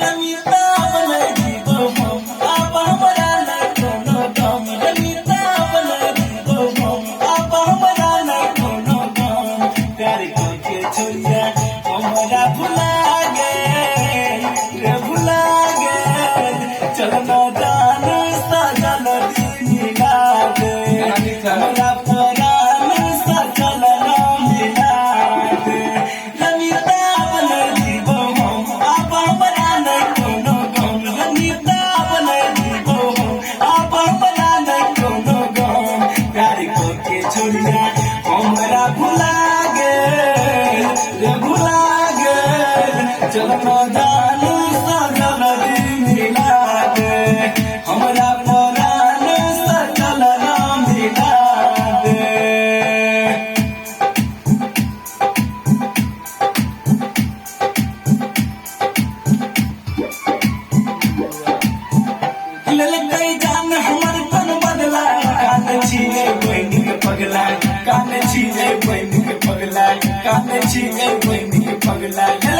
रमिता बने जीवो हम अब हमरा न कोनो गम रमिता बने जीवो हम अब हमरा न कोनो गम प्यार के छोड़िया हमरा भुला गए रे भुला गए चलना जान सजल मिला दे हमरा परान सजल मिला दे रमिता बने जीवो हम अब हमरा न कोनो गम रमिता बने जीवो हम अब हमरा न कोनो गम प्यार के छोड़िया हमरा भुला गए रे भुला गए चलना जान सजल मिला दे हमरा परान सजल मिला दे ललकै जान हमर तन बदला कान छिए बहिन के पगला कान छिए बहिन के पगला कान छिए बहिन